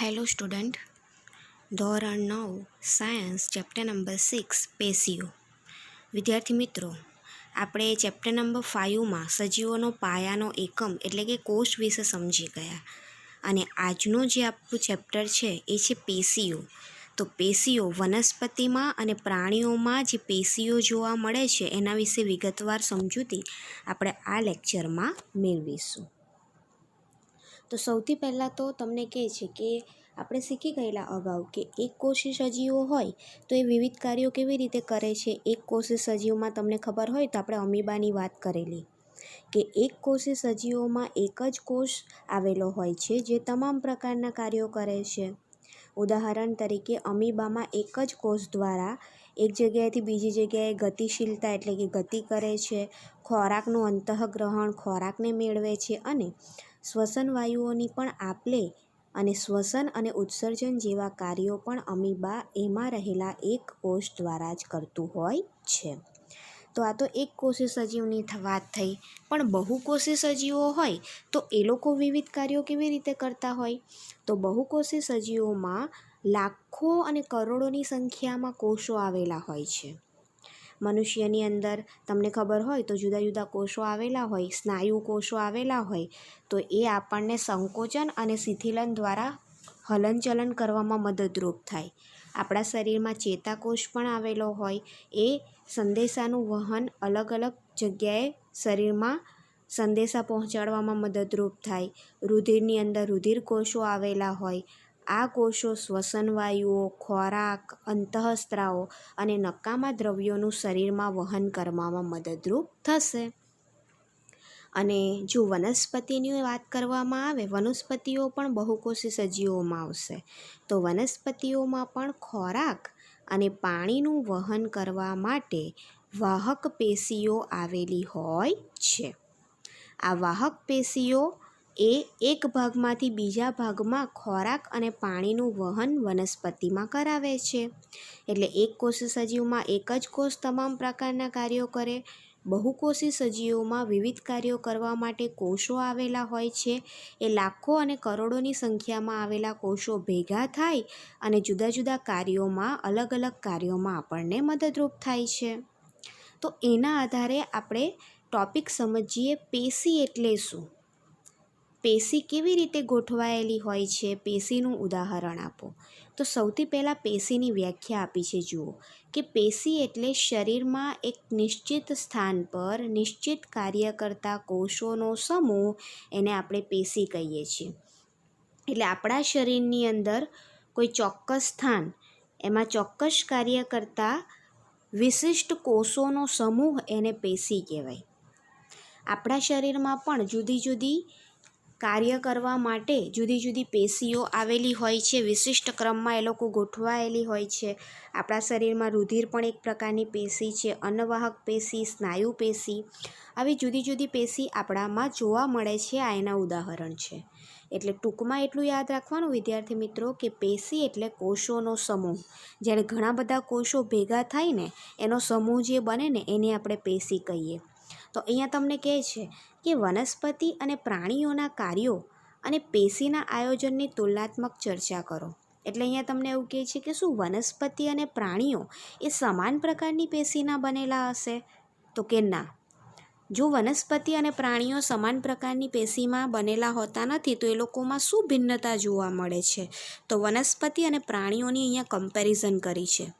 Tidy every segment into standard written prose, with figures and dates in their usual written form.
Hello student, ધોરણ 9 science chapter number 6 પેશીઓ. વિદ્યાર્થી મિત્રો, આપણે ચેપ્ટર નંબર 5માં સજીવોનો પાયાનો એકમ એટલે કે કોષ વિશે સમજી ગયા. અને આજનું જે આપણું ચેપ્ટર છે એ છે પેશીઓ. તો પેશીઓ વનસ્પતિમાં અને પ્રાણીઓમાં જે પેશીઓ જોવા મળે છે એના વિશે વિગતવાર સમજૂતી આપણે આ લેક્ચરમાં મેળવીશું. તો સૌથી પહેલાં તો તમને કહે છે કે આપણે શીખી ગયેલા અગાઉ કે એક કોષી સજીવો હોય તો એ વિવિધ કાર્યો કેવી રીતે કરે છે. એક કોષી સજીવમાં તમને ખબર હોય તો આપણે અમીબાની વાત કરેલી કે એક કોષી સજીવોમાં એક જ કોષ આવેલો હોય છે જે તમામ પ્રકારના કાર્યો કરે છે. ઉદાહરણ તરીકે અમીબામાં એક જ કોષ દ્વારા એક જગ્યાએથી બીજી જગ્યાએ ગતિશીલતા એટલે કે ગતિ કરે છે, ખોરાકનું અંતઃગ્રહણ ખોરાકને મેળવે છે અને શ્વસન વાયુઓની પણ આપલે અને શ્વસન અને ઉત્સર્જન જેવા કાર્યો પણ અમીબા એમાં રહેલા એક કોષ દ્વારા જ કરતું હોય છે. તો આ તો એક કોષી સજીવની વાત થઈ. પણ બહુકોષી સજીવો હોય તો એ લોકો વિવિધ કાર્યો કેવી રીતે કરતા હોય? તો બહુકોષી સજીવોમાં લાખો અને કરોડોની સંખ્યામાં કોષો આવેલા હોય છે. મનુષ્યની અંદર તમને ખબર હોય તો જુદા જુદા કોષો આવેલા હોય, સ્નાયુ કોષો આવેલા હોય, તો એ આપણને સંકોચન અને શિથિલન દ્વારા હલનચલન કરવામાં મદદરૂપ થાય. આપણા શરીરમાં ચેતાકોષ પણ આવેલો હોય, એ સંદેશાનું વહન અલગ અલગ જગ્યાએ શરીરમાં સંદેશા પહોંચાડવામાં મદદરૂપ થાય. રુધિરની અંદર રુધિર કોષો આવેલા હોય. આ કોષો શ્વસન વાયુઓ, ખોરાક, અંતઃસ્ત્રાવો અને નકામા દ્રવ્યોનું શરીરમાં વહન કરવામાં મદદરૂપ થશે. અને જો વનસ્પતિની વાત કરવામાં આવે, વનસ્પતિઓ પણ બહુકોષી સજીવોમાં આવશે. તો વનસ્પતિઓમાં પણ ખોરાક અને પાણીનું વહન કરવા માટે વાહક પેશીઓ આવેલી હોય છે. આ વાહક પેશીઓ એ એક ભાગમાંથી બીજા ભાગમાં ખોરાક અને પાણીનું વહન વનસ્પતિમાં કરાવે છે. એટલે એક કોષી સજીવમાં એક જ કોષ તમામ પ્રકારના કાર્યો કરે. બહુકોષી સજીવોમાં વિવિધ કાર્યો કરવા માટે કોષો આવેલા હોય છે. એ લાખો અને કરોડોની સંખ્યામાં આવેલા કોષો ભેગા થાય અને જુદા જુદા કાર્યોમાં અલગ અલગ કાર્યોમાં આપણને મદદરૂપ થાય છે. તો એના આધારે આપણે ટોપિક સમજીએ, પેશી એટલે શું? પેશી કેવી રીતે ગોઠવાયેલી હોય છે? પેશીનું ઉદાહરણ આપો. તો સૌથી પહેલાં પેશીની વ્યાખ્યા આપી છે. જુઓ કે પેશી એટલે શરીરમાં એક નિશ્ચિત સ્થાન પર નિશ્ચિત કાર્ય કરતા કોષોનો સમૂહ, એને આપણે પેશી કહીએ છીએ. એટલે આપણા શરીરની અંદર કોઈ ચોક્કસ સ્થાન, એમાં ચોક્કસ કાર્ય કરતા વિશિષ્ટ કોષોનો સમૂહ એને પેશી કહેવાય. આપણા શરીરમાં પણ જુદી જુદી કાર્ય કરવા માટે જુદી જુદી પેશીઓ આવેલી હોય છે. વિશિષ્ટ ક્રમમાં એ લોકો ગોઠવાયેલી હોય છે. આપણા શરીરમાં રુધિર પણ એક પ્રકારની પેશી છે, અન્નવાહક પેશી, સ્નાયુ પેશી, આવી જુદી જુદી પેશી આપણામાં જોવા મળે છે. આ એના ઉદાહરણ છે. એટલે ટૂંકમાં એટલું યાદ રાખવાનું વિદ્યાર્થી મિત્રો કે પેશી એટલે કોષોનો સમૂહ. જ્યારે ઘણા બધા કોષો ભેગા થાય ને એનો સમૂહ જે બને ને એને આપણે પેશી કહીએ. તો અહીંયા તમને કહે છે કે વનસ્પતિ અને પ્રાણીઓના કાર્યો અને પેશીના આયોજનની તુલનાત્મક ચર્ચા કરો. એટલે અહીંયા તમને એવું કહે છે કે શું વનસ્પતિ અને પ્રાણીઓ એ સમાન પ્રકારની પેશીના બનેલા હશે? તો કે ના. જો વનસ્પતિ અને પ્રાણીઓ સમાન પ્રકારની પેશીમાં બનેલા હોતા નથી તો એ લોકોમાં શું ભિન્નતા જોવા મળે છે? તો વનસ્પતિ અને પ્રાણીઓની અહીંયા કમ્પેરિઝન કરી છે.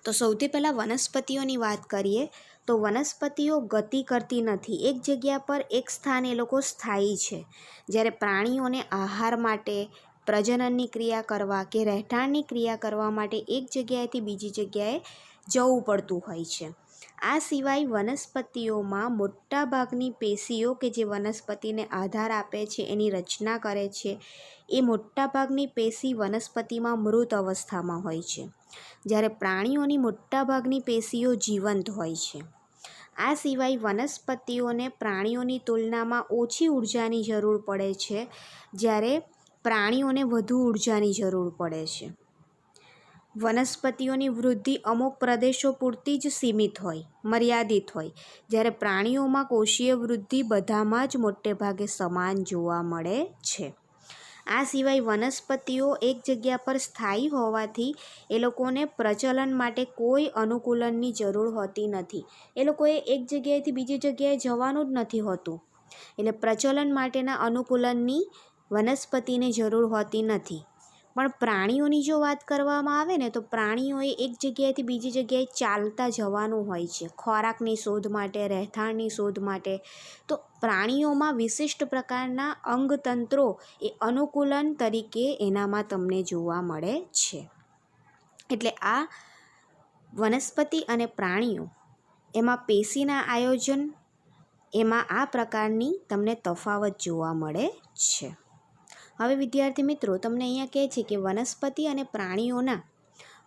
તો સૌથી પહેલાં વનસ્પતિઓની વાત કરીએ તો વનસ્પતિઓ ગતિ કરતી નથી. એક જગ્યા પર એક સ્થાન એ લોકો સ્થાયી છે. જ્યારે પ્રાણીઓને આહાર માટે, પ્રજનનની ક્રિયા કરવા કે રહેઠાણની ક્રિયા કરવા માટે એક જગ્યાએથી બીજી જગ્યાએ જવું પડતું હોય છે. આ સિવાય વનસ્પતિઓમાં મોટાભાગની પેશીઓ કે જે વનસ્પતિને આધાર આપે છે, એની રચના કરે છે, એ મોટાભાગની પેશી વનસ્પતિમાં મૃત અવસ્થામાં હોય છે. જ્યારે પ્રાણીઓની મોટાભાગની પેશીઓ જીવંત હોય છે. આ સિવાય વનસ્પતિઓને પ્રાણીઓની તુલનામાં ઓછી ઉર્જાની જરૂર પડે છે, જ્યારે પ્રાણીઓને વધુ ઉર્જાની જરૂર પડે છે. વનસ્પતિઓની વૃદ્ધિ અમુક પ્રદેશો પૂરતી જ સીમિત હોય, મર્યાદિત હોય, જ્યારે પ્રાણીઓમાં કોષીય વૃદ્ધિ બધામાં જ મોટે ભાગે સમાન જોવા મળે છે. આ સિવાય વનસ્પતિઓ એક જગ્યા પર સ્થાયી હોવાથી એ લોકોને પ્રચલન માટે કોઈ અનુકૂલનની જરૂર હોતી નથી. એ લોકોએ એક જગ્યાએથી બીજી જગ્યાએ જવાનું જ નથી હોતું. એટલે પ્રચલન માટેના અનુકૂલનની વનસ્પતિને જરૂર હોતી નથી. પણ પ્રાણીઓની જો વાત કરવામાં આવે ને તો પ્રાણીઓએ એક જગ્યાએથી બીજી જગ્યાએ ચાલતા જવાનું હોય છે, ખોરાકની શોધ માટે, રહેઠાણની શોધ માટે. તો પ્રાણીઓમાં વિશિષ્ટ પ્રકારના અંગતંત્રો એ અનુકૂલન તરીકે એનામાં તમને જોવા મળે છે. એટલે આ વનસ્પતિ અને પ્રાણીઓ એમાં પેશીના આયોજન એમાં આ પ્રકારની તમને તફાવત જોવા મળે છે. હવે વિદ્યાર્થી મિત્રો તમને અહીંયા કહે છે કે વનસ્પતિ અને પ્રાણીઓના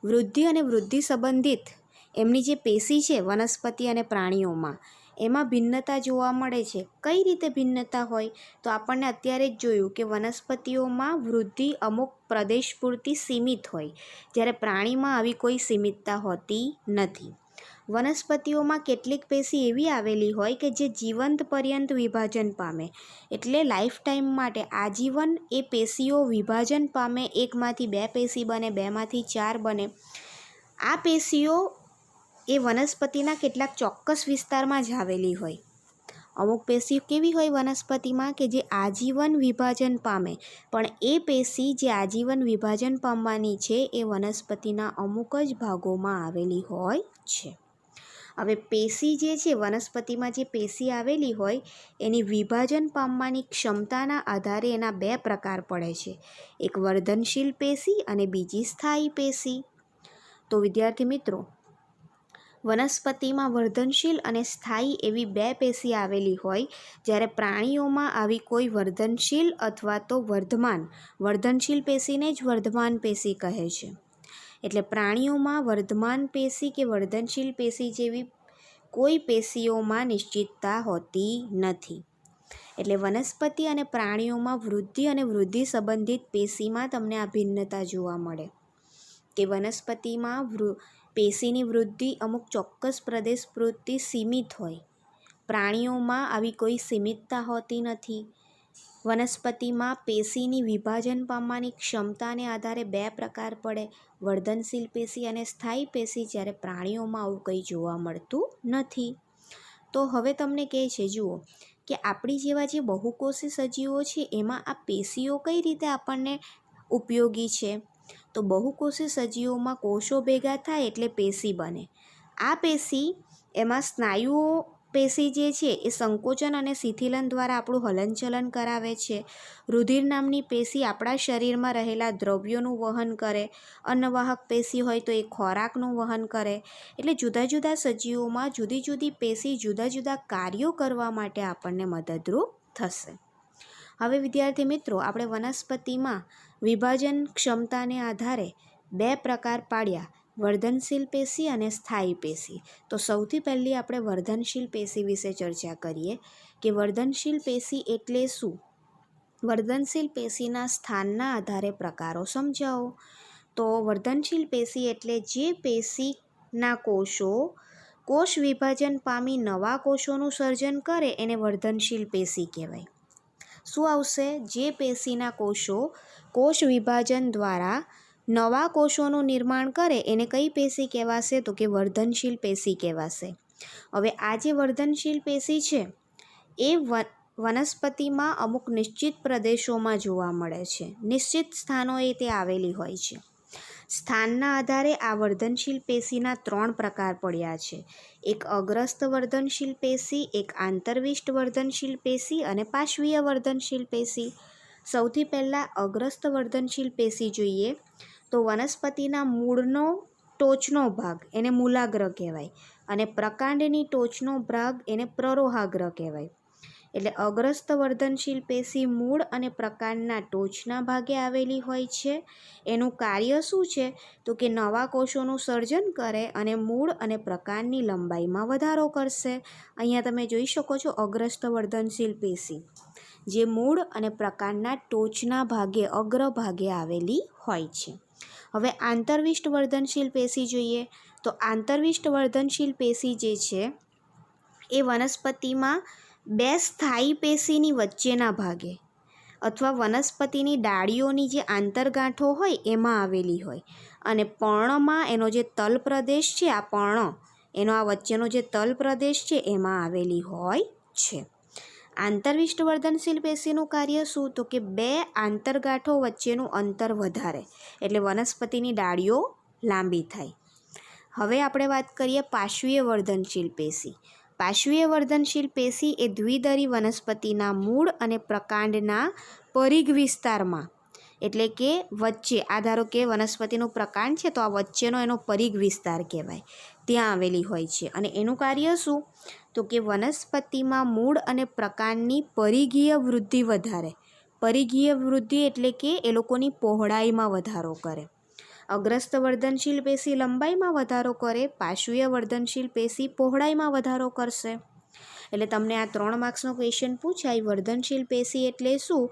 વૃદ્ધિ અને વૃદ્ધિ સંબંધિત એમની જે પેશી છે વનસ્પતિ અને પ્રાણીઓમાં એમાં ભિન્નતા જોવા મળે છે. કઈ રીતે ભિન્નતા હોય? તો આપણને અત્યારે જ જોયું કે વનસ્પતિઓમાં વૃદ્ધિ અમુક પ્રદેશ પૂરતી સીમિત હોય, જ્યારે પ્રાણીમાં આવી કોઈ સીમિતતા હોતી નથી. વનસ્પતિઓમાં કેટલીક પેશી એવી આવેલી હોય કે જે જીવંત પર્યંત વિભાજન પામે, એટલે લાઈફ ટાઈમ માટે આજીવન એ પેશીઓ વિભાજન પામે. એકમાંથી બે પેશી બને, બેમાંથી ચાર બને. આ પેશીઓ એ વનસ્પતિના કેટલાક ચોક્કસ વિસ્તારમાં જ આવેલી હોય. અમુક પેશી કેવી હોય વનસ્પતિમાં કે જે આજીવન વિભાજન પામે, પણ એ પેશી જે આજીવન વિભાજન પામવાની છે એ વનસ્પતિના અમુક જ ભાગોમાં આવેલી હોય છે. હવે પેશી જે છે વનસ્પતિમાં જે પેશી આવેલી હોય એની વિભાજન પામવાની ક્ષમતાના આધારે એના બે પ્રકાર પડે છે, એક વર્ધનશીલ પેશી અને બીજી સ્થાયી પેશી. તો વિદ્યાર્થી મિત્રો, વનસ્પતિમાં વર્ધનશીલ અને સ્થાયી એવી બે પેશી આવેલી હોય, જ્યારે પ્રાણીઓમાં આવી કોઈ વર્ધનશીલ અથવા તો વર્ધનશીલ પેશીને જ વર્ધમાન પેશી કહે છે. એટલે પ્રાણીઓમાં વર્ધમાન પેશી કે વર્ધનશીલ પેશી જેવી કોઈ પેશીઓમાં નિશ્ચિતતા હોતી નથી. એટલે વનસ્પતિ અને પ્રાણીઓમાં વૃદ્ધિ અને વૃદ્ધિ સંબંધિત પેશીમાં તમને આ ભિન્નતા જોવા મળે કે વનસ્પતિમાં પેશીની વૃદ્ધિ અમુક ચોક્કસ પ્રદેશ પૂરતી સીમિત હોય, પ્રાણીઓમાં આવી કોઈ સીમિતતા હોતી નથી. વનસ્પતિમાં પેશીની વિભાજન પામવાની ક્ષમતાને આધારે બે પ્રકાર પડે, વર્ધનશીલ પેશી અને સ્થાયી પેશી, જ્યારે પ્રાણીઓમાં આવું કંઈ જોવા મળતું નથી. તો હવે તમને કહે છે જુઓ કે આપણી જેવા જે બહુકોષી સજીવો છે એમાં આ પેશીઓ કઈ રીતે આપણને ઉપયોગી છે. તો બહુકોષી સજીવોમાં કોષો ભેગા થાય એટલે પેશી બને. આ પેશી એમાં સ્નાયુઓ પેશી જે છે એ સંકોચન અને શિથિલન દ્વારા આપણું હલનચલન કરાવે છે. રુધિર નામની પેશી આપણા શરીરમાં રહેલા દ્રવ્યોનું વહન કરે. અન્નવાહક પેશી હોય તો એ ખોરાકનું વહન કરે. એટલે જુદા જુદા સજીવોમાં જુદી જુદી પેશી જુદા જુદા કાર્યો કરવા માટે આપણને મદદરૂપ થશે. હવે વિદ્યાર્થી મિત્રો, આપણે વનસ્પતિમાં વિભાજન ક્ષમતાને આધારે બે પ્રકાર પાડ્યા, વર્ધનશીલ પેશી અને સ્થાયી પેશી. તો સૌથી પહેલી આપણે વર્ધનશીલ પેશી વિશે ચર્ચા કરીએ કે વર્ધનશીલ પેશી એટલે શું. વર્ધનશીલ પેશીના સ્થાનના આધારે પ્રકારો સમજાવો. તો વર્ધનશીલ પેશી એટલે જે પેશીના કોષ વિભાજન પામી નવા કોષોનું સર્જન કરે એને વર્ધનશીલ પેશી કહેવાય. શું આવશે? જે પેશીના કોષ વિભાજન દ્વારા નવા કોષોનું નિર્માણ કરે એને કઈ પેશી કહેવાશે? તો કે વર્ધનશીલ પેશી કહેવાશે. હવે આ જે વર્ધનશીલ પેશી છે એ વનસ્પતિમાં અમુક નિશ્ચિત પ્રદેશોમાં જોવા મળે છે, નિશ્ચિત સ્થાનોએ તે આવેલી હોય છે. સ્થાનના આધારે આ વર્ધનશીલ પેશીના ત્રણ પ્રકાર પડ્યા છે, એક અગ્રસ્ત વર્ધનશીલ પેશી, એક આંતરવિષ્ટ વર્ધનશીલ પેશી અને પાર્શ્વીય વર્ધનશીલ પેશી. સૌથી પહેલાં અગ્રસ્ત વર્ધનશીલ પેશી જોઈએ તો વનસ્પતિના મૂળનો ટોચનો ભાગ એને મૂલાગ્ર કહેવાય અને પ્રકાંડની ટોચનો ભાગ એને પ્રરોહાગ્ર કહેવાય. એટલે અગ્રસ્ત વર્ધનશીલ પેશી મૂળ અને પ્રકાંડના ટોચના ભાગે આવેલી હોય છે. એનું કાર્ય શું છે? તો કે નવા કોષોનું સર્જન કરે અને મૂળ અને પ્રકાંડની લંબાઈમાં વધારો કરશે. અહીંયા તમે જોઈ શકો છો અગ્રસ્ત વર્ધનશીલ પેશી જે મૂળ અને પ્રકાંડના ટોચના ભાગે અગ્રભાગે આવેલી હોય છે. હવે આંતરવિષ્ટ વર્ધનશીલ પેશી જોઈએ તો આંતરવિષ્ટ વર્ધનશીલ પેશી જે છે એ વનસ્પતિમાં બે સ્થાયી પેશીની વચ્ચેના ભાગે અથવા વનસ્પતિની ડાળીઓની જે આંતરગાંઠો હોય એમાં આવેલી હોય, અને પર્ણમાં એનો જે તલ પ્રદેશ છે, આ પર્ણ એનો આ વચ્ચેનો જે તલ પ્રદેશ છે એમાં આવેલી હોય છે. આંતરવિષ્ઠવર્ધનશીલ પેશીનું કાર્ય શું? તો કે બે આંતરગાંઠો વચ્ચેનું અંતર વધારે, એટલે વનસ્પતિની ડાળીઓ લાંબી થાય. હવે આપણે વાત કરીએ પાર્શ્વીય વર્ધનશીલ પેશી. પાર્શ્વીય વર્ધનશીલ પેશી એ દ્વિદળી વનસ્પતિના મૂળ અને પ્રકાંડના પરિઘ વિસ્તારમાં, એટલે કે વચ્ચે, આ ધારો કે વનસ્પતિનું પ્રકાંડ છે તો આ વચ્ચેનો એનો પરિઘ વિસ્તાર કહેવાય, ત્યાં આવેલી હોય છે. અને એનું કાર્ય શું? તો કે વનસ્પતિમાં મૂળ અને પ્રકાંડની પરિઘીય વૃદ્ધિ વધારે. પરિઘીય વૃદ્ધિ એટલે કે એ લોકોની પહોળાઈમાં વધારો કરે. અગ્રસ્ત વર્ધનશીલ પેશી લંબાઈમાં વધારો કરે, પાર્શ્વીય વર્ધનશીલ પેશી પહોળાઈમાં વધારો કરશે. એટલે તમને આ 3 માર્ક્સનો ક્વેશ્ચન પૂછાય, વર્ધનશીલ પેશી એટલે શું?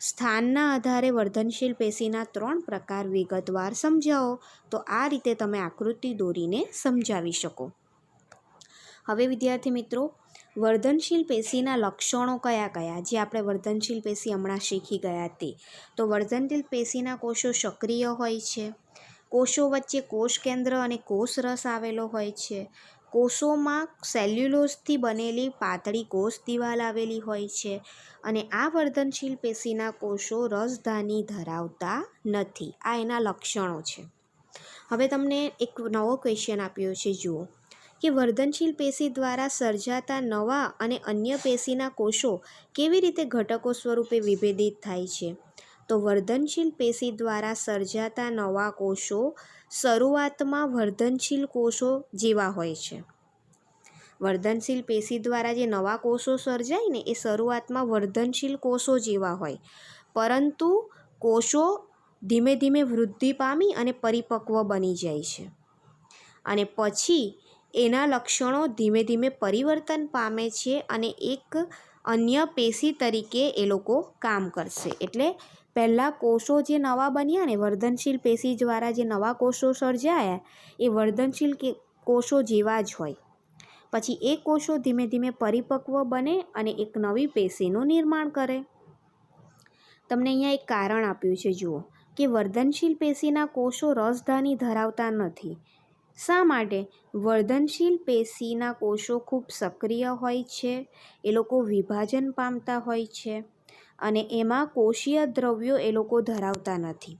સ્થાનના આધારે વર્ધનશીલ પેશીના 3 પ્રકાર વિગતવાર સમજાવો. તો આ રીતે તમે આકૃતિ દોરીને સમજાવી શકો. હવે વિદ્યાર્થી મિત્રો, વર્ધનશીલ પેશીના લક્ષણો કયા કયા, જે આપણે વર્ધનશીલ પેશી હમણાં શીખી ગયા તે. તો વર્ધનશીલ પેશીના કોષો સક્રિય હોય છે. કોષો વચ્ચે કોષ કેન્દ્ર અને કોષ રસ આવેલો હોય છે. કોષોમાં સેલ્યુલોઝથી બનેલી પાતળી કોષ દિવાલ આવેલી હોય છે. અને આ વર્ધનશીલ પેશીના કોષો રસધાની ધરાવતા નથી. આ એના લક્ષણો છે. હવે તમને એક નવો ક્વેશ્ચન આપ્યો છે, જુઓ કે વર્ધનશીલ પેશી દ્વારા સર્જાતા નવા અને અન્ય પેશીના કોષો કેવી રીતે ઘટકો સ્વરૂપે વિભેદિત થાય છે. તો વર્ધનશીલ પેશી દ્વારા સર્જાતા નવા કોષો શરૂઆતમાં વર્ધનશીલ કોષો જેવા હોય છે. વર્ધનશીલ પેશી દ્વારા જે નવા કોષો સર્જાય ને એ શરૂઆતમાં વર્ધનશીલ કોષો જેવા હોય, પરંતુ કોષો ધીમે ધીમે વૃદ્ધિ પામી અને પરિપક્વ બની જાય છે. અને પછી એના લક્ષણો ધીમે ધીમે પરિવર્તન પામે છે અને એક અન્ય પેશી તરીકે એ લોકો કામ કરશે. એટલે પહેલાં કોષો જે નવા બન્યા ને, વર્ધનશીલ પેશી દ્વારા જે નવા કોષો સર્જાયા એ વર્ધનશીલ કોષો જેવા જ હોય. પછી એ કોષો ધીમે ધીમે પરિપક્વ બને અને એક નવી પેશીનું નિર્માણ કરે. તમને અહીંયા એક કારણ આપ્યું છે, જુઓ કે વર્ધનશીલ પેશીના કોષો રસધાની ધરાવતા નથી. શા માટે? વર્ધનશીલ પેશીના કોષો ખૂબ સક્રિય હોય છે, એ લોકો વિભાજન પામતા હોય છે અને એમાં કોષીય દ્રવ્યો એ લોકો ધરાવતા નથી.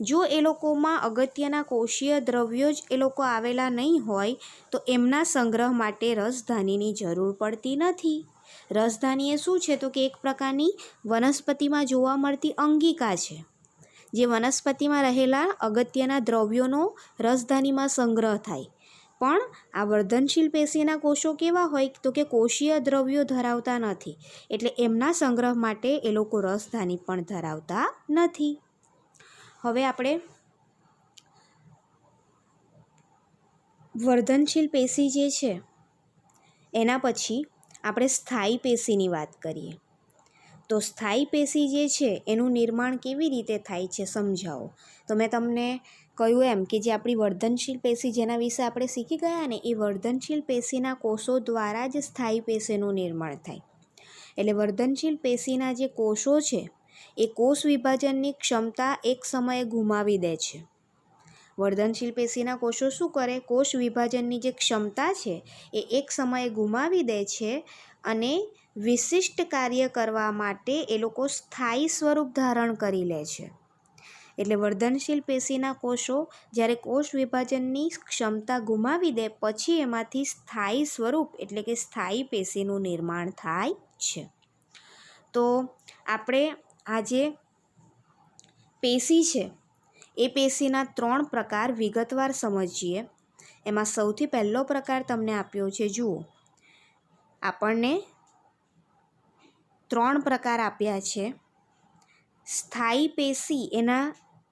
જો એ લોકોમાં અગત્યના કોષીય દ્રવ્યો જ એ લોકો આવેલા નહીં હોય તો એમના સંગ્રહ માટે રસધાનીની જરૂર પડતી નથી. રસધાની એ શું છે? તો કે એક પ્રકારની વનસ્પતિમાં જોવા મળતી અંગિકા છે, જે વનસ્પતિમાં રહેલા અગત્યના દ્રવ્યોનો રસધાનીમાં સંગ્રહ થાય. પણ આ વર્ધનશીલ પેશીના કોષો કેવા હોય? તો કે કોષીય દ્રવ્યો ધરાવતા નથી, એટલે એમના સંગ્રહ માટે એ લોકો રસધાની પણ ધરાવતા નથી. હવે આપણે વર્ધનશીલ પેશી જે છે એના પછી આપણે સ્થાયી પેશીની વાત કરીએ. તો સ્થાયી પેશી જે છે એનું નિર્માણ કેવી રીતે થાય છે સમજાવો. તો મેં તમને કહ્યું એમ કે જે આપણી વર્ધનશીલ પેશી જેના વિશે આપણે શીખી ગયા ને, એ વર્ધનશીલ પેશીના કોષો દ્વારા જ સ્થાયી પેશીનું નિર્માણ થાય. એટલે વર્ધનશીલ પેશીના જે કોષો છે એ કોષ વિભાજનની ક્ષમતા એક સમયે ગુમાવી દે છે. વર્ધનશીલ પેશીના કોષો શું કરે? કોષ વિભાજનની જે ક્ષમતા છે એ એક સમયે ગુમાવી દે છે અને વિશિષ્ટ કાર્ય કરવા માટે એ લોકો સ્થાયી સ્વરૂપ ધારણ કરી લે છે. એટલે વર્ધનશીલ પેશીના કોષો જ્યારે કોષ વિભાજનની ક્ષમતા ગુમાવી દે પછી એમાંથી સ્થાયી સ્વરૂપ એટલે કે સ્થાયી પેશીનું નિર્માણ થાય છે. તો આપણે આજે પેશી છે એ પેશીના 3 પ્રકાર વિગતવાર સમજીએ. એમાં સૌથી પહેલો પ્રકાર તમને આપ્યો છે, જુઓ આપણને 3 પ્રકાર આપ્યા છે. સ્થાયી પેશી એના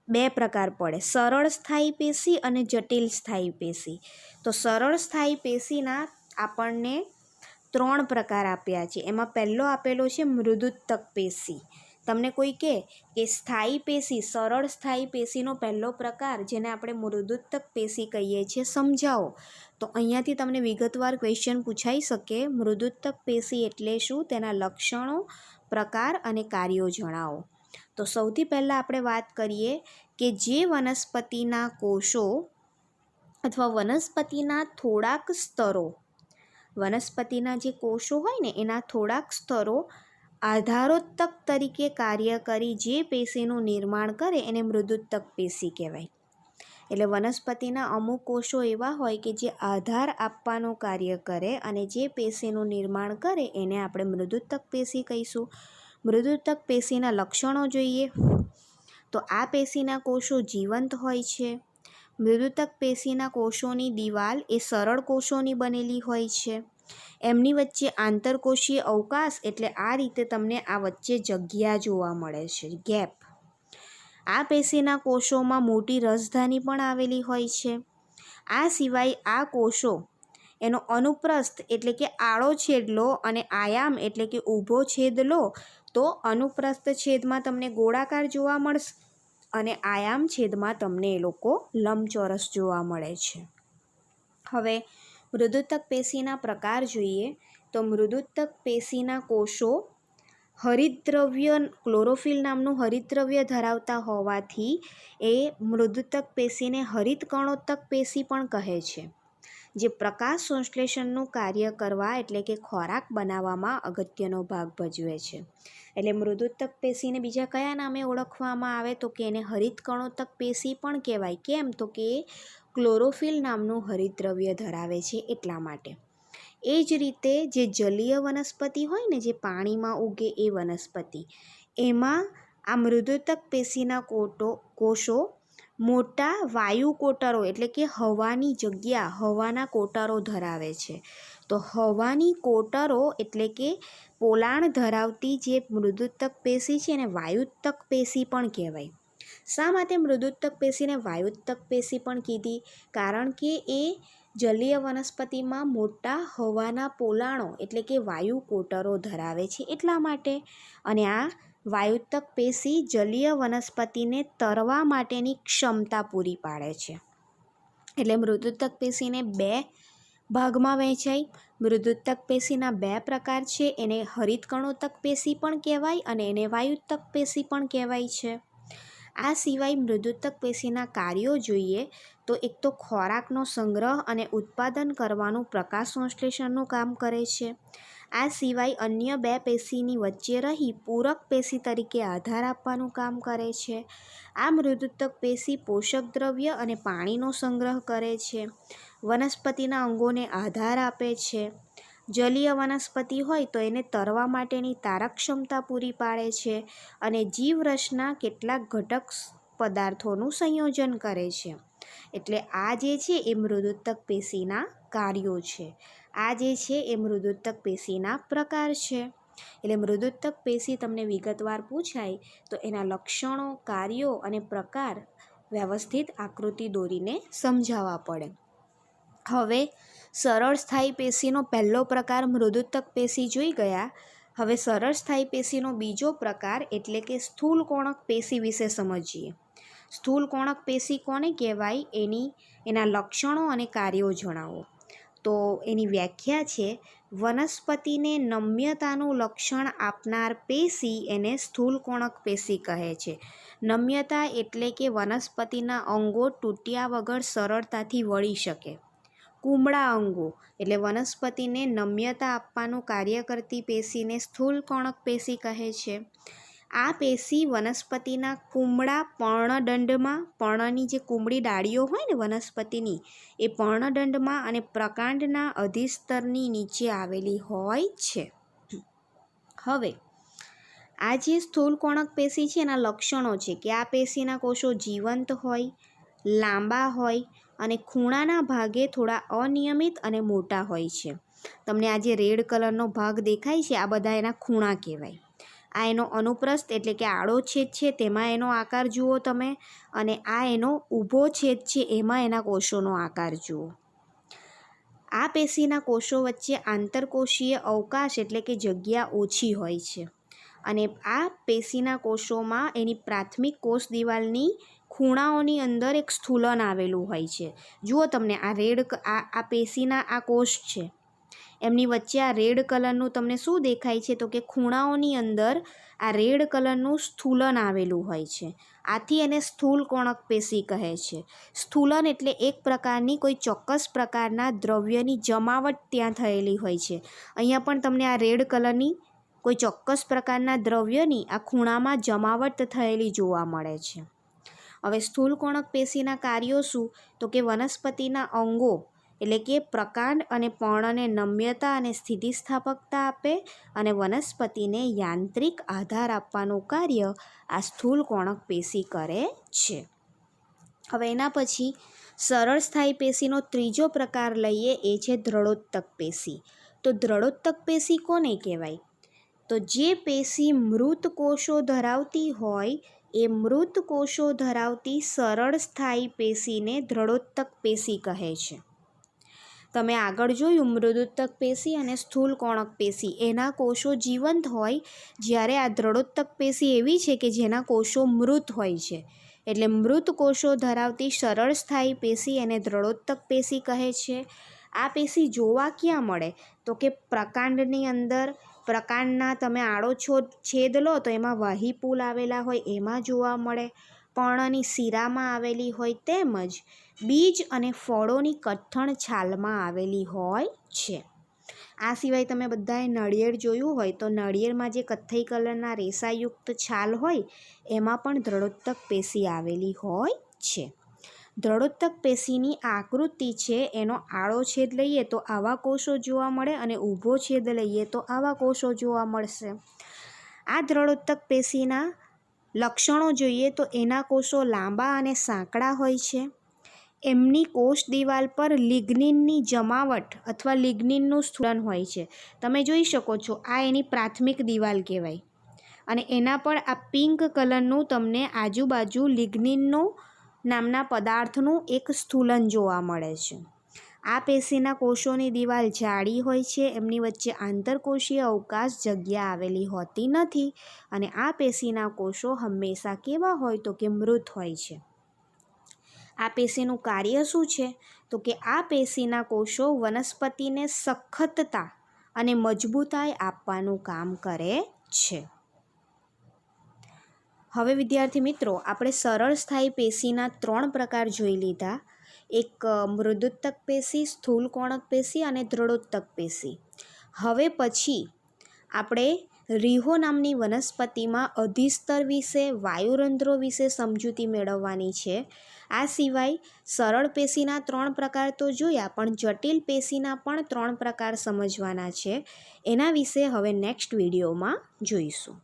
2 પ્રકાર પડે, સરળ સ્થાયી પેશી અને જટિલ સ્થાયી પેશી. તો સરળ સ્થાયી પેશીના આપણને 3 પ્રકાર આપ્યા છે. એમાં પહેલો આપેલો છે મૃદુત્તક પેશી. તમને કોઈ કહે કે સ્થાયી પેશી, સરળ સ્થાયી પેશીનો પહેલો પ્રકાર જેને આપણે મૃદુત્તક પેશી કહીએ છીએ સમજાવો. તો અહીંયાથી તમને વિગતવાર ક્વેશ્ચન પૂછાઈ શકે. મૃદુત્તક પેશી એટલે શું? તેના લક્ષણો, પ્રકાર અને કાર્યો જણાવો. તો સૌથી પહેલાં આપણે વાત કરીએ કે જે વનસ્પતિના કોષો અથવા વનસ્પતિના થોડાક સ્તરો, વનસ્પતિના જે કોષો હોય ને એના થોડાક સ્તરો આધારોત્તક તરીકે કાર્ય કરી જે પેશીનું નિર્માણ કરે એને મૃદુત્તક પેશી કહેવાય. એટલે વનસ્પતિના અમુક કોષો એવા હોય કે જે આધાર આપવાનું કાર્ય કરે અને જે પેશીનું નિર્માણ કરે એને આપણે મૃદુત્તક પેશી કહીશું. મૃદુત્તક પેશીના લક્ષણો જોઈએ તો આ પેશીના કોષો જીવંત હોય છે. મૃદુત્તક પેશીના કોષોની દિવાલ એ સરળ કોષોની બનેલી હોય છે. એમની વચ્ચે આંતરકોષીય અવકાશ એટલે આ રીતે તમને આ વચ્ચે જગ્યા જોવા મળે છે, ગેપ. આ પેશીના કોષોમાં મોટી રસધાની પણ આવેલી હોય છે. આ સિવાય આ કોષો એનો અનુપ્રસ્થ એટલે કે આડો છેદ લો અને આયામ એટલે કે ઊભો છેદ લો તો અનુપ્રસ્થ છેદમાં તમને ગોળાકાર જોવા મળશે અને આયામ છેદમાં તમને એ લોકો લંબચોરસ જોવા મળે છે. હવે મૃદુત્તક પેશીના પ્રકાર જોઈએ તો મૃદુત્તક પેશીના કોષો હરિતદ્રવ્ય ક્લોરોફિલ નામનું હરિતદ્રવ્ય ધરાવતા હોવાથી એ મૃદુત્તક પેશીને હરિતકણોત્તક પેશી પણ કહે છે, જે પ્રકાશ સંશ્લેષણનું કાર્ય કરવા એટલે કે ખોરાક બનાવવામાં અગત્યનો ભાગ ભજવે છે. એટલે મૃદુત્તક પેશીને બીજા કયા નામે ઓળખવામાં આવે તો કે એને હરિતકણોત્તક પેશી પણ કહેવાય. કેમ તો કે ક્લોરોફિલ નામનું હરિતદ્રવ્ય ધરાવે છે એટલા માટે. એ જ રીતે જે જલીય વનસ્પતિ હોય ને, જે પાણીમાં ઉગે એ વનસ્પતિ, એમાં આ મૃદુત્તક પેશીના કોષો મોટા વાયુ કોટરો એટલે કે હવાની જગ્યા, હવાના કોટરો ધરાવે છે. તો હવાની કોટરો એટલે કે પોલાણ ધરાવતી જે મૃદુત્તક પેશી છે એને વાયુત્તક પેશી પણ કહેવાય. શા માટે મૃદુત્તક પેશીને વાયુત્તક પેશી પણ કીધી? કારણ કે એ જલીય વનસ્પતિમાં મોટા હવાના પોલાણો એટલે કે વાયુ કોટરો ધરાવે છે એટલા માટે. અને આ વાયુત્તક પેશી જલીય વનસ્પતિને તરવા માટેની ક્ષમતા પૂરી પાડે છે. એટલે મૃદુત્તક પેશીને બે ભાગમાં વહેંચાય. મૃદુત્તક પેશીના બે પ્રકાર છે, એને હરિતકણોત્તક પેશી પણ કહેવાય અને એને વાયુત્તક પેશી પણ કહેવાય છે. આ સિવાય મૃદુત્તક પેશીના કાર્યો જોઈએ તો એક તો ખોરાકનો સંગ્રહ અને ઉત્પાદન કરવાનું પ્રકાશ સંશ્લેષણનું કામ કરે છે. આ સિવાય અન્ય બે પેશીની વચ્ચે રહી પૂરક પેશી તરીકે આધાર આપવાનું કામ કરે છે. આ મૃદુત્તક પેશી પોષક દ્રવ્ય અને પાણીનો સંગ્રહ કરે છે, વનસ્પતિના અંગોને આધાર આપે છે. જલીય વનસ્પતિ હોય તો એને તરવા માટેની તારક ક્ષમતા પૂરી પાડે છે અને જીવરસના કેટલાક ઘટક પદાર્થોનું સંયોજન કરે છે. એટલે આ જે છે એ મૃદુત્તક પેશીના કાર્યો છે. આ જે છે એ મૃદુત્તક પેશીના પ્રકાર છે. એટલે મૃદુત્તક પેશી તમને વિગતવાર પૂછાય તો એના લક્ષણો, કાર્યો અને પ્રકાર વ્યવસ્થિત આકૃતિ દોરીને સમજાવવા પડે. હવે સરળ સ્થાયી પેશીનો પહેલો પ્રકાર મૃદુત્તક પેશી જોઈ ગયા. હવે સરળ સ્થાયી પેશીનો બીજો પ્રકાર એટલે કે સ્થૂલ કોણક પેશી વિશે સમજીએ. સ્થૂલ કોણક પેશી કોને કહેવાય, એના લક્ષણો અને કાર્યો જણાવો. તો એની વ્યાખ્યા છે, વનસ્પતિને નમ્યતાનું લક્ષણ આપનાર પેશી એને સ્થૂલ કોણક પેશી કહે છે. નમ્યતા એટલે કે વનસ્પતિના અંગો તૂટ્યા વગર સરળતાથી વળી શકે. કુમળા અંગો એટલે વનસ્પતિને નમ્યતા આપવાનું કાર્ય કરતી પેશીને સ્થૂલ કોણક પેશી કહે છે. આ પેશી વનસ્પતિના કુમળા પર્ણદંડમાં, પર્ણની જે કુમળી ડાળીઓ હોય ને વનસ્પતિની, એ પર્ણદંડમાં અને પ્રકાંડના અધિસ્તરની નીચે આવેલી હોય છે. હવે આ જે સ્થૂલ કોણક પેશી છે એના લક્ષણો છે કે આ પેશીના કોષો જીવંત હોય, લાંબા હોય અને ખૂણાના ભાગે થોડા અનિયમિત અને મોટા હોય છે. તમને આ જે રેડ કલરનો ભાગ દેખાય છે આ બધા એના ખૂણા કહેવાય. આ એનો અનુપ્રસ્થ એટલે કે આડો છેદ છે તેમાં એનો આકાર જુઓ તમે, અને આ એનો ઊભો છેદ છે એમાં એના કોષોનો આકાર જુઓ. આ પેશીના કોષો વચ્ચે આંતરકોષીય અવકાશ એટલે કે જગ્યા ઓછી હોય છે અને આ પેશીના કોષોમાં એની પ્રાથમિક કોષ દિવાલની ખૂણાઓની અંદર એક સ્થૂલન આવેલું હોય છે. જુઓ તમને આ આ પેશીના આ કોષ છે એમની વચ્ચે આ રેડ કલરનું તમને શું દેખાય છે? તો કે ખૂણાઓની અંદર આ રેડ કલરનું સ્થૂલન આવેલું હોય છે. આથી એને સ્થૂલ કોણક પેશી કહે છે. સ્થૂલન એટલે એક પ્રકારની કોઈ ચોક્કસ પ્રકારના દ્રવ્યની જમાવટ ત્યાં થયેલી હોય છે. અહીંયા પણ તમને આ રેડ કલરની કોઈ ચોક્કસ પ્રકારના દ્રવ્યની આ ખૂણામાં જમાવટ થયેલી જોવા મળે છે. હવે સ્થૂલ કોણક પેશીના કાર્યો શું? તો કે વનસ્પતિના અંગો એટલે કે પ્રકાંડ અને પર્ણને નમ્યતા અને સ્થિતિસ્થાપકતા આપે અને વનસ્પતિને યાંત્રિક આધાર આપવાનું કાર્ય આ સ્થૂલ કોણક પેશી કરે છે. હવે એના પછી સરળ સ્થાયી પેશીનો ત્રીજો પ્રકાર લઈએ, એ છે દ્રઢોત્તક પેશી. તો દ્રઢોત્તક પેશી કોને કહેવાય? તો જે પેશી મૃત કોષો ધરાવતી હોય એ મૃત કોષો ધરાવતી સરળ સ્થાયી પેશીને દ્રઢોત્તક પેશી કહે છે. તમે આગળ જોયું મૃદુત્તક પેશી અને સ્થૂલ કોણક પેશી, એના કોષો જીવંત હોય, જ્યારે આ દ્રઢોત્તક પેશી એવી છે કે જેના કોષો મૃત હોય છે. એટલે મૃત કોષો ધરાવતી સરળ સ્થાયી પેશી એને દ્રઢોત્તક પેશી કહે છે. આ પેશી જોવા ક્યાં મળે? તો કે પ્રકાંડની અંદર. પ્રકાંડના તમે આડો છેદ લો તો એમાં વાહીપુલ આવેલા હોય એમાં જોવા મળે. પર્ણની શિરામાં આવેલી હોય, તેમજ બીજ અને ફળોની કઠણ છાલમાં આવેલી હોય છે. આ સિવાય તમે બધાએ નળિયેર જોયું હોય તો નળિયેરમાં જે કથ્થઈ કલરના રેસાયુક્ત છાલ હોય એમાં પણ દ્રઢોત્તક પેશી આવેલી હોય છે. દ્રઢોત્તક પેશીની આકૃતિ છે, એનો આડો છેદ લઈએ તો આવા કોષો જોવા મળે અને ઊભો છેદ લઈએ તો આવા કોષો જોવા મળશે. આ દ્રઢોત્તક પેશીના લક્ષણો જોઈએ તો એના કોષો લાંબા અને સાંકડા હોય છે. એમની કોષ દિવાલ પર લિગ્નિનની જમાવટ અથવા લિગ્નિનનું સ્થૂલન હોય છે. તમે જોઈ શકો છો, આ એની પ્રાથમિક દિવાલ કહેવાય અને એના પર આ પિંક કલરનું તમને આજુબાજુ લિગ્નિનનું નામના પદાર્થનું એક સ્થૂલન જોવા મળે છે. આ પેશીના કોષોની દિવાલ જાડી હોય છે, એમની વચ્ચે આંતરકોષીય અવકાશ જગ્યા આવેલી હોતી નથી અને આ પેશીના કોષો હંમેશા કેવા હોય? તો કે મૃત હોય છે. આ પેશીનું કાર્ય શું છે? તો કે આ પેશીના કોષો વનસ્પતિને સખતતા અને મજબૂતાઈ આપવાનું કામ કરે છે. હવે વિદ્યાર્થી મિત્રો, આપણે સરળ સ્થાયી પેશીના 3 પ્રકાર જોઈ લીધા. એક મૃદુત્તક પેશી, સ્થૂલ કોણક પેશી અને દ્રઢોત્તક પેશી. હવે પછી આપણે રીહો નામની વનસ્પતિમાં અધિસ્તર વિશે, વાયુરંધ્રો વિશે સમજૂતી મેળવવાની છે. આ સિવાય સરળ પેશીના 3 પ્રકાર તો જોયા, પણ જટિલ પેશીના પણ 3 પ્રકાર સમજવાના છે. એના વિશે હવે નેક્સ્ટ વિડીયોમાં જોઈશું.